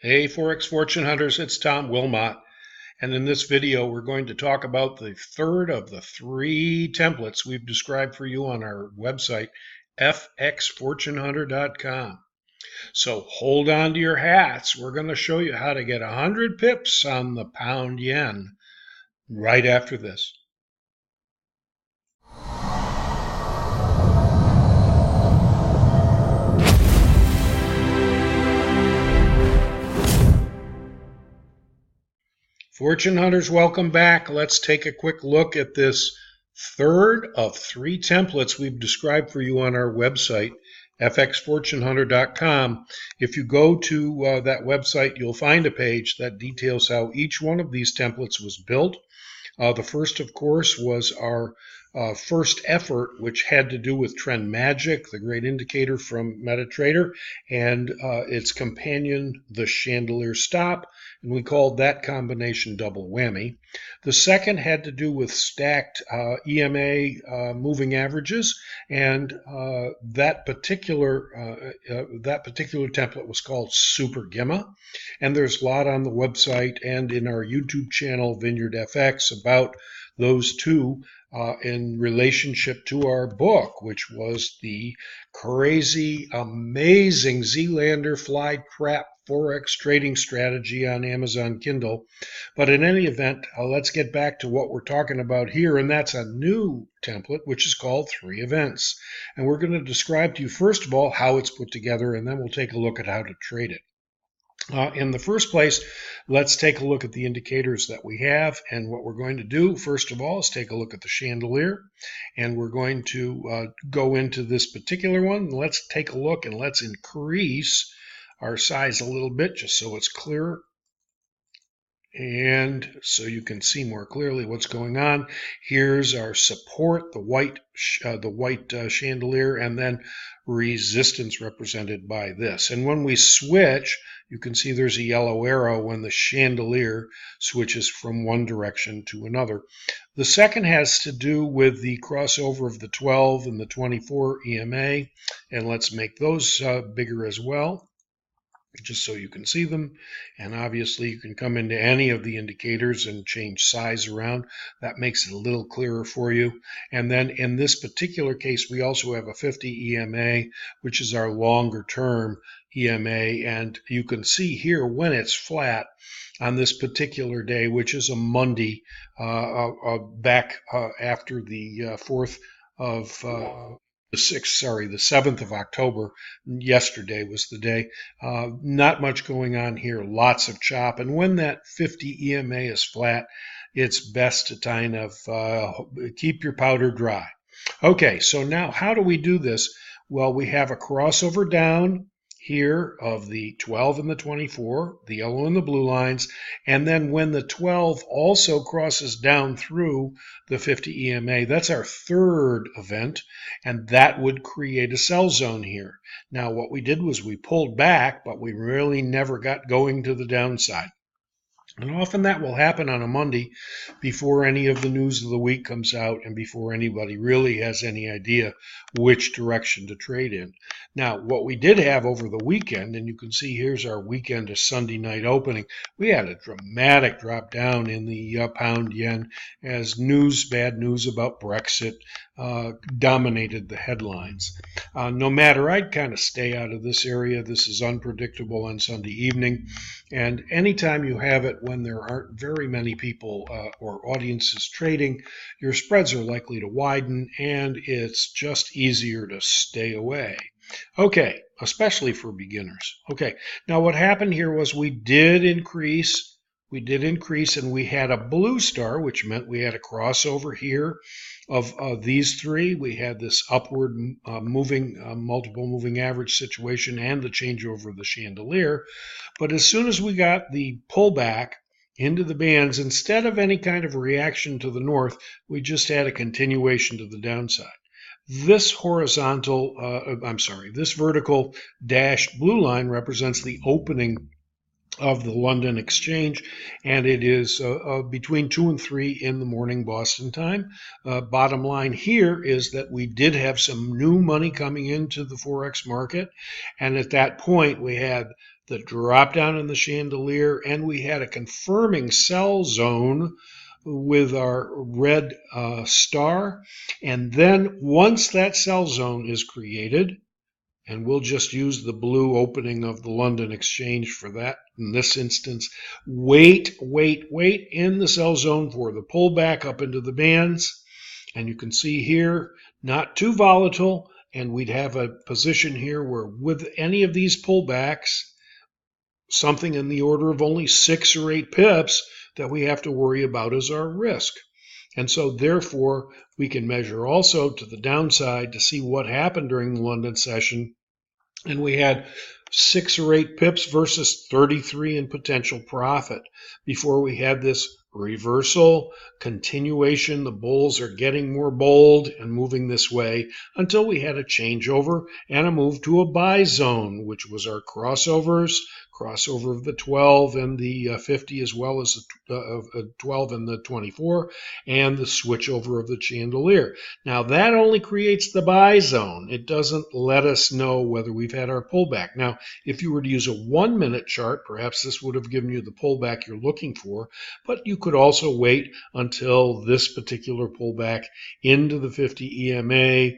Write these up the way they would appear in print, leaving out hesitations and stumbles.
Hey Forex Fortune Hunters, it's Tom Wilmot, and in this video we're going to talk about the third of the three templates we've described for you on our website, fxfortunehunter.com. So hold on to your hats. We're going to show you how to get 100 pips on the pound yen right after this. Fortune Hunters, welcome back. Let's take a quick look at this third of three templates we've described for you on our website, fxfortunehunter.com. If you go to that website, you'll find a page that details how each one of these templates was built. The first, of course, was our first effort, which had to do with Trend Magic, the great indicator from Metatrader, and its companion, the Chandelier Stop, and we called that combination Double Whammy. The second had to do with stacked EMA moving averages, and that particular template was called Super GMMA, and there's a lot on the website and in our YouTube channel VineyardFx about those two in relationship to our book, which was the crazy, amazing Zeelander Flytrap Forex trading strategy on Amazon Kindle. But in any event, let's get back to what we're talking about here, and that's a new template, which is called 3 Events. And we're going to describe to you, first of all, how it's put together, and then we'll take a look at how to trade it. In the first place, let's take a look at the indicators that we have, and what we're going to do, first of all, is take a look at the Chandelier, and we're going to go into this particular one. Let's take a look, and let's increase our size a little bit just so it's clearer, and so you can see more clearly what's going on. Here's our support, the white chandelier, and then resistance represented by this. And when we switch, you can see there's a yellow arrow when the chandelier switches from one direction to another. The second has to do with the crossover of the 12 and the 24 EMA, and let's make those bigger as well, just so you can see them. And obviously you can come into any of the indicators and change size around. That makes it a little clearer for you. And then in this particular case, we also have a 50 EMA, which is our longer term EMA. And you can see here when it's flat on this particular day, which is a Monday, back after the 4th of the 7th of October, yesterday was the day. Not much going on here, lots of chop. And when that 50 EMA is flat, it's best to kind of keep your powder dry. Okay, so now how do we do this? Well, we have a crossover down here of the 12 and the 24, the yellow and the blue lines, and then when the 12 also crosses down through the 50 EMA, that's our third event, and that would create a sell zone here. Now what we did was we pulled back, but we really never got going to the downside. And often that will happen on a Monday before any of the news of the week comes out and before anybody really has any idea which direction to trade in. Now, what we did have over the weekend, and you can see here's our weekend to Sunday night opening, we had a dramatic drop down in the pound yen as bad news about Brexit dominated the headlines. No matter, I'd kind of stay out of this area. This is unpredictable on Sunday evening, and anytime you have it when there aren't very many people or audiences trading, your spreads are likely to widen, and it's just easier to stay away. Okay, especially for beginners. Okay, now what happened here was we did increase, and we had a blue star, which meant we had a crossover here of these three. We had this upward multiple moving average situation and the changeover of the chandelier. But as soon as we got the pullback into the bands, instead of any kind of reaction to the north, we just had a continuation to the downside. This this vertical dashed blue line represents the opening of the London exchange, and it is between 2 and 3 in the morning Boston time. Bottom line here is that we did have some new money coming into the Forex market, and at that point we had the drop down in the chandelier, and we had a confirming sell zone with our red star. And then once that sell zone is created, and we'll just use the blue opening of the London Exchange for that in this instance, wait in the sell zone for the pullback up into the bands. And you can see here, not too volatile, and we'd have a position here where with any of these pullbacks, something in the order of only 6 or 8 pips that we have to worry about as our risk. And so therefore, we can measure also to the downside to see what happened during the London session. And we had 6 or 8 pips versus 33 in potential profit before we had this reversal, continuation. The bulls are getting more bold and moving this way until we had a changeover and a move to a buy zone, which was our crossover of the 12 and the 50, as well as the 12 and the 24, and the switch over of the chandelier. Now that only creates the buy zone. It doesn't let us know whether we've had our pullback. Now, if you were to use a 1-minute chart, perhaps this would have given you the pullback you're looking for, but you could also wait until this particular pullback into the 50 EMA,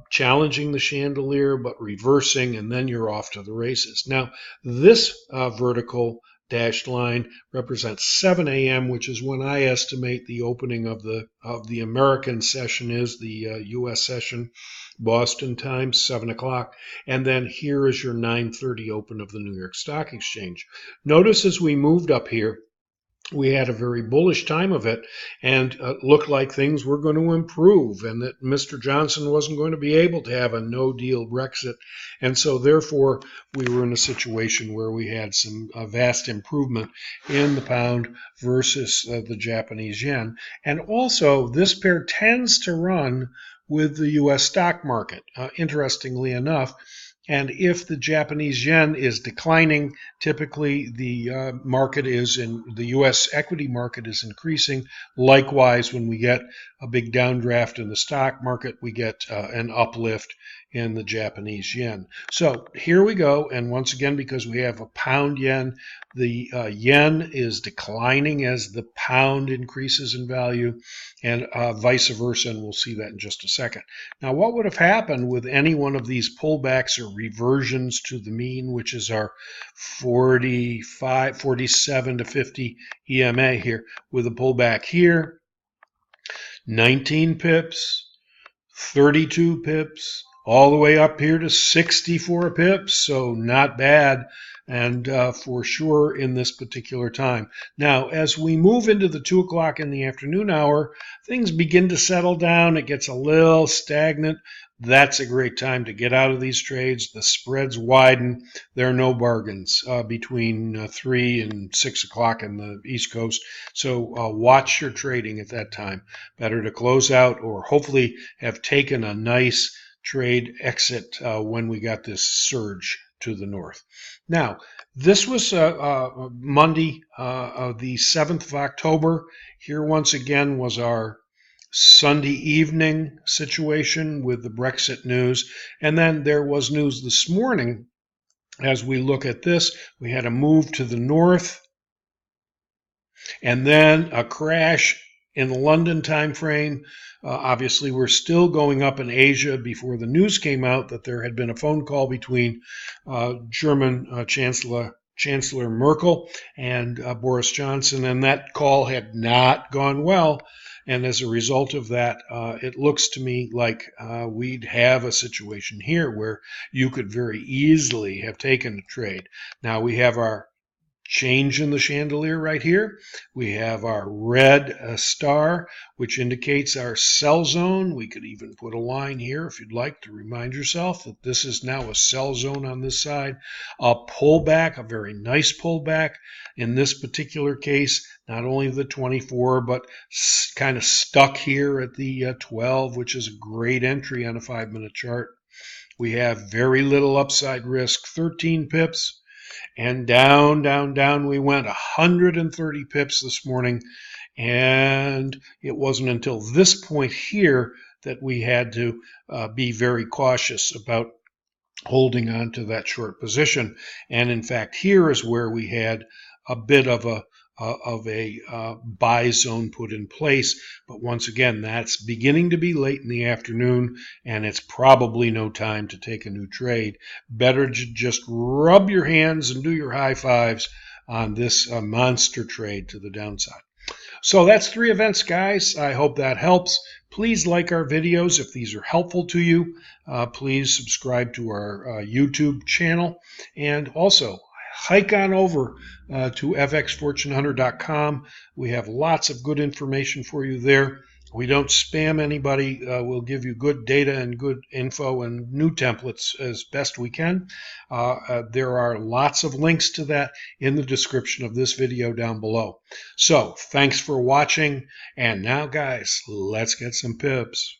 challenging the chandelier, but reversing, and then you're off to the races. Now, this vertical dashed line represents 7 a.m., which is when I estimate the opening of the American session is, the U.S. session, Boston time, 7 o'clock. And then here is your 9:30 open of the New York Stock Exchange. Notice as we moved up here, we had a very bullish time of it, and looked like things were going to improve, and that Mr. Johnson wasn't going to be able to have a no-deal Brexit. And so therefore, we were in a situation where we had some vast improvement in the pound versus the Japanese yen. And also, this pair tends to run with the U.S. stock market, interestingly enough. And if the Japanese yen is declining, typically the market is in the U.S. equity market is increasing. Likewise, when we get a big downdraft in the stock market, we get an uplift in the Japanese yen. So here we go. And once again, because we have a pound yen, the yen is declining as the pound increases in value, and vice versa, and we'll see that in just a second. Now, what would have happened with any one of these pullbacks or reversions to the mean, which is our 47 to 50 EMA here, with a pullback here, 19 pips, 32 pips, all the way up here to 64 pips, so not bad, and for sure in this particular time. Now, as we move into the 2 o'clock in the afternoon hour, things begin to settle down. It gets a little stagnant. That's a great time to get out of these trades. The spreads widen. There are no bargains between 3 and 6 o'clock in the East Coast. So watch your trading at that time. Better to close out or hopefully have taken a nice trade exit when we got this surge to the north. Now, this was Monday, the 7th of October. Here once again was our Sunday evening situation with the Brexit news. And then there was news this morning. As we look at this, we had a move to the north and then a crash in the London time frame. Obviously, we're still going up in Asia before the news came out that there had been a phone call between German Chancellor Merkel and Boris Johnson, and that call had not gone well. And as a result of that, it looks to me like we'd have a situation here where you could very easily have taken a trade. Now we have our change in the chandelier right here. We have our red star, which indicates our sell zone. We could even put a line here if you'd like to remind yourself that this is now a sell zone on this side. A pullback, a very nice pullback. In this particular case, not only the 24, but kind of stuck here at the 12, which is a great entry on a 5-minute chart. We have very little upside risk, 13 pips. And down we went, 130 pips this morning. And it wasn't until this point here that we had to be very cautious about holding on to that short position. And in fact, here is where we had a bit of a buy zone put in place. But once again, that's beginning to be late in the afternoon, and it's probably no time to take a new trade. Better just rub your hands and do your high fives on this monster trade to the downside. So that's 3 events, guys. I hope that helps. Please like our videos if these are helpful to you. Please subscribe to our YouTube channel. And also, hike on over to fxfortunehunter.com. We have lots of good information for you there. We don't spam anybody. We'll give you good data and good info and new templates as best we can. There are lots of links to that in the description of this video down below. So thanks for watching. And now, guys, let's get some pips.